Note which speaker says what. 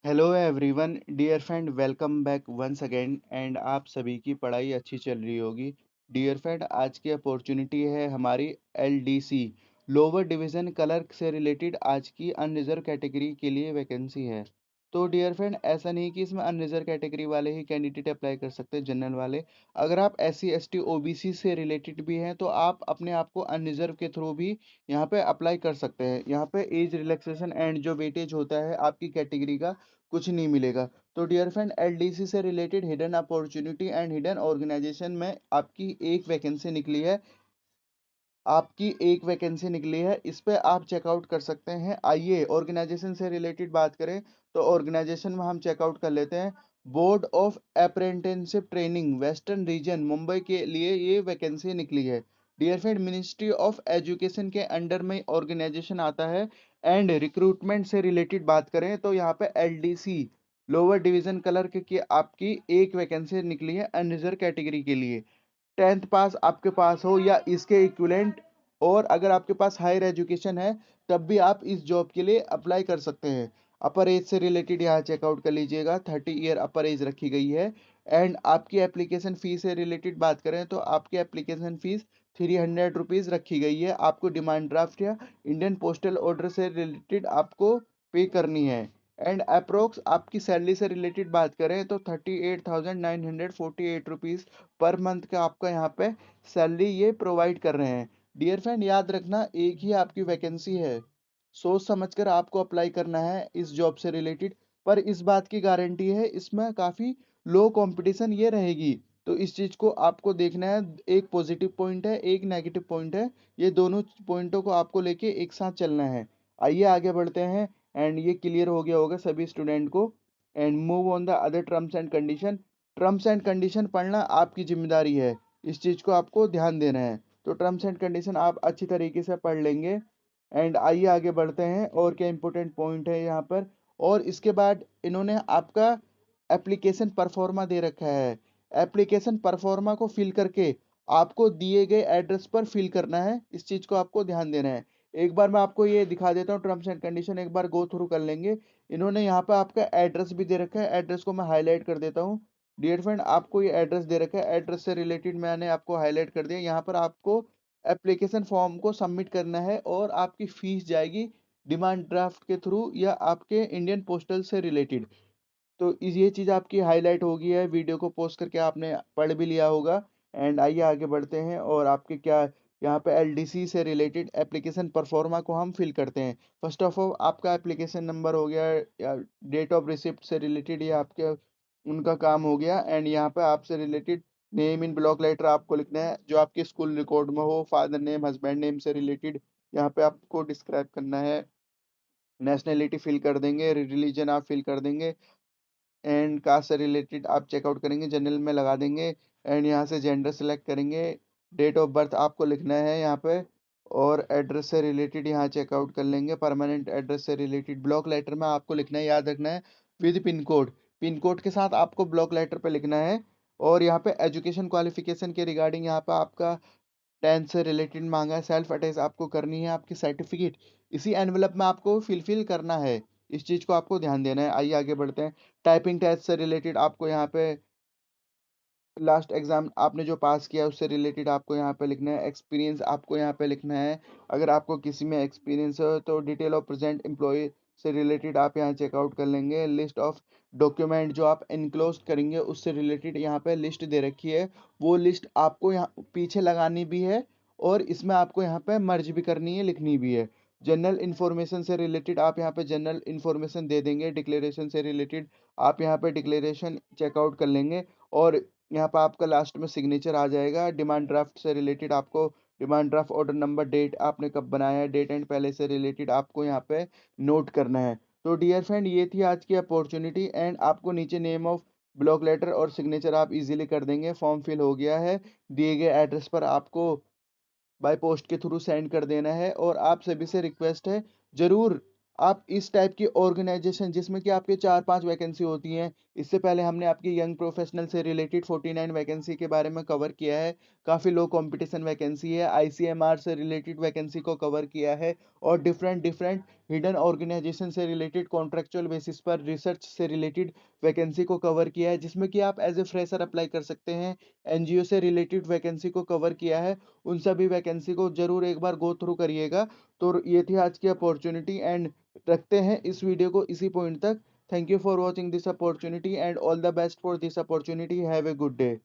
Speaker 1: Hello everyone, dear friend, welcome back once again. And आप सभी की पढ़ाई अच्छी चल रही होगी। डियर फ्रेंड, आज की अपॉर्चुनिटी है हमारी एलडीसी लोअर डिवीज़न क्लर्क से रिलेटेड। आज की अनरिजर्व कैटेगरी के लिए वैकेंसी है। तो डियर फ्रेंड, ऐसा नहीं कि इसमें अनरिजर्व कैटेगरी वाले ही कैंडिडेट अप्लाई कर सकते हैं, जनरल वाले। अगर आप एससी एसटी ओबीसी से रिलेटेड भी हैं तो आप अपने आप को अनरिजर्व के थ्रू भी यहाँ पे अप्लाई कर सकते हैं। यहाँ पे एज रिलैक्सेशन एंड जो वेटेज होता है आपकी कैटेगरी का, कुछ नहीं मिलेगा। तो डियर फ्रेंड, एलडीसी से related hidden opportunity and hidden organisation में आपकी एक वैकेंसी निकली है। इस पे आप चेकआउट कर सकते हैं। आइए ऑर्गेनाइजेशन से रिलेटेड बात करें तो ऑर्गेनाइजेशन में हम चेकआउट कर लेते हैं। Board of apprenticeship training western region Mumbai के लिए ये वैकेंसी निकली है। Dear friend, ministry of education के अंडर में ऑर्गेनाइजेशन आता है। एंड रिक्रूटमेंट से रिलेटेड बात करें तो यहाँ पे एलडीसी लोअर डिवीजन क्लर्क की आपकी एक वैकेंसी निकली है अनरिजर्व कैटेगरी के लिए। 10th पास आपके पास हो या इसके इक्विवेलेंट, और अगर आपके पास हायर एजुकेशन है तब भी आप इस जॉब के लिए अप्लाई कर सकते हैं। अपर एज से रिलेटेड यहाँ चेकआउट कर लीजिएगा, 30 ईयर अपर एज रखी गई है। एंड आपकी एप्लीकेशन फीस से रिलेटेड बात करें तो आपकी एप्लीकेशन फीस 300 रुपीज़ रखी गई है। आपको डिमांड ड्राफ्ट या इंडियन पोस्टल ऑर्डर से रिलेटेड आपको पे करनी है। एंड अप्रोक्स आपकी सैलरी से रिलेटेड बात करें तो 38,948 रुपीज़ पर मंथ का आपका यहाँ पे सैलरी ये प्रोवाइड कर रहे हैं। डियर फ्रेंड, याद रखना एक ही आपकी वैकेंसी है, सोच समझकर आपको अप्लाई करना है इस जॉब से रिलेटेड। पर इस बात की गारंटी है इसमें काफ़ी लो कंपटीशन ये रहेगी। तो इस चीज़ को आपको देखना है। एक पॉजिटिव पॉइंट है, एक नेगेटिव पॉइंट है। ये दोनों पॉइंटों को आपको लेके एक साथ चलना है। आइए आगे बढ़ते हैं। एंड ये क्लियर हो गया होगा सभी स्टूडेंट को। And move on the other terms and condition. Terms and condition पढ़ना आपकी जिम्मेदारी है, इस चीज़ को आपको ध्यान देना है। तो टर्म्स एंड कंडीशन आप अच्छी तरीके से पढ़ लेंगे। एंड आइए आगे बढ़ते हैं और क्या इंपॉर्टेंट पॉइंट है यहाँ पर। और इसके बाद इन्होंने आपका एप्लीकेशन परफॉर्मा दे रखा है। एप्लीकेशन परफॉर्मा को फिल करके आपको दिए गए एड्रेस पर फिल करना है, इस चीज़ को आपको ध्यान देना है। एक बार मैं आपको ये दिखा देता हूँ, टर्म्स एंड कंडीशन एक बार गो थ्रू कर लेंगे। इन्होंने यहाँ पर आपका एड्रेस भी दे रखा है, एड्रेस को मैं हाईलाइट कर देता हूँ। डियर फ्रेंड, आपको ये एड्रेस दे रखा है, एड्रेस से रिलेटेड मैंने आपको हाईलाइट कर दिया। यहाँ पर आपको एप्लीकेशन फॉर्म को सबमिट करना है और आपकी फीस जाएगी डिमांड ड्राफ्ट के थ्रू या आपके इंडियन पोस्टल से रिलेटेड। तो ये चीज़ आपकी हाईलाइट हो गई है, वीडियो को पोस्ट करके आपने पढ़ भी लिया होगा। एंड आइए आगे बढ़ते हैं और आपके क्या यहाँ पे एलडीसी से रिलेटेड एप्लीकेशन परफॉर्मा को हम फिल करते हैं। फर्स्ट ऑफ ऑल आपका एप्लीकेशन नंबर हो गया या डेट ऑफ रिसिप्ट से रिलेटेड ये आपके उनका काम हो गया। एंड यहाँ पे आपसे related name in block letter आपको लिखना है जो आपके स्कूल रिकॉर्ड में हो। फादर नेम, हस्बैंड नेम से रिलेटेड यहाँ पे आपको डिस्क्राइब करना है। नेशनैलिटी फिल कर देंगे, रिलीजन आप फिल कर देंगे। एंड कास्ट से रिलेटेड आप चेकआउट करेंगे, जनरल में लगा देंगे। एंड यहाँ से जेंडर सेलेक्ट करेंगे। डेट ऑफ बर्थ आपको लिखना है यहाँ पे। और एड्रेस से रिलेटेड यहाँ चेकआउट कर लेंगे। परमानेंट एड्रेस से रिलेटेड ब्लॉक लेटर में आपको लिखना है, याद रखना है, with pin code. Pin code के साथ आपको ब्लॉक लेटर पे लिखना है। और यहाँ पे एजुकेशन क्वालिफिकेशन के रिगार्डिंग यहाँ पे आपका 10th से रिलेटेड मांगा है। सेल्फ अटैच आपको करनी है, आपकी सर्टिफिकेट इसी एनवेलप में आपको फिल करना है। इस चीज़ को आपको ध्यान देना है। आइए आगे बढ़ते हैं। टाइपिंग टेस्ट से रिलेटेड आपको यहाँ पे लास्ट एग्जाम आपने जो पास किया उससे रिलेटेड आपको यहाँ पे लिखना है। एक्सपीरियंस आपको यहाँ पे लिखना है, अगर आपको किसी में एक्सपीरियंस हो तो डिटेल ऑफ प्रेजेंट एम्प्लॉय से रिलेटेड आप यहाँ चेकआउट कर लेंगे। लिस्ट ऑफ डॉक्यूमेंट जो आप इनक्लोज करेंगे उससे रिलेटेड यहाँ पे लिस्ट दे रखी है, वो लिस्ट आपको यहाँ पीछे लगानी भी है और इसमें आपको यहाँ पे मर्ज भी करनी है, लिखनी भी है। जनरल इन्फॉर्मेशन से रिलेटेड आप यहाँ पे जनरल इन्फॉर्मेशन दे देंगे। डिक्लेरेशन से रिलेटेड आप यहाँ पे डिक्लेरेशन चेकआउट कर लेंगे। और यहाँ पर आपका लास्ट में सिग्नेचर आ जाएगा। डिमांड ड्राफ्ट से रिलेटेड आपको demand draft order number, date आपने कब बनाया है, डेट एंड पहले से रिलेटेड आपको यहाँ पे नोट करना है। तो डियर फ्रेंड, ये थी आज की अपॉर्चुनिटी। एंड आपको नीचे नेम ऑफ ब्लॉक लेटर और सिग्नेचर आप इजीली कर देंगे। फॉर्म फिल हो गया है, दिए गए एड्रेस पर आपको बाय पोस्ट के थ्रू सेंड कर देना है। और आप सभी से रिक्वेस्ट है, ज़रूर आप इस टाइप की ऑर्गेनाइजेशन जिसमें कि आपके 4-5 वैकेंसी होती हैं, इससे पहले हमने आपकी यंग प्रोफेशनल से रिलेटेड 49 वैकेंसी के बारे में कवर किया है। काफ़ी लो कंपटीशन वैकेंसी है। आईसीएमआर से रिलेटेड वैकेंसी को कवर किया है और डिफरेंट डिफरेंट हिडन ऑर्गेनाइजेशन से रिलेटेड कॉन्ट्रेक्चुअल बेसिस पर रिसर्च से रिलेटेड वैकेंसी को कवर किया है, जिसमें कि आप एज ए फ्रेशर अप्लाई कर सकते हैं। एनजीओ से रिलेटेड वैकेंसी को कवर किया है। उन सभी वैकेंसी को जरूर एक बार गो थ्रू करिएगा। तो ये थी आज की अपॉर्चुनिटी, एंड रखते हैं इस वीडियो को इसी पॉइंट तक। Thank you for watching this opportunity and all the best for this opportunity. Have a good day.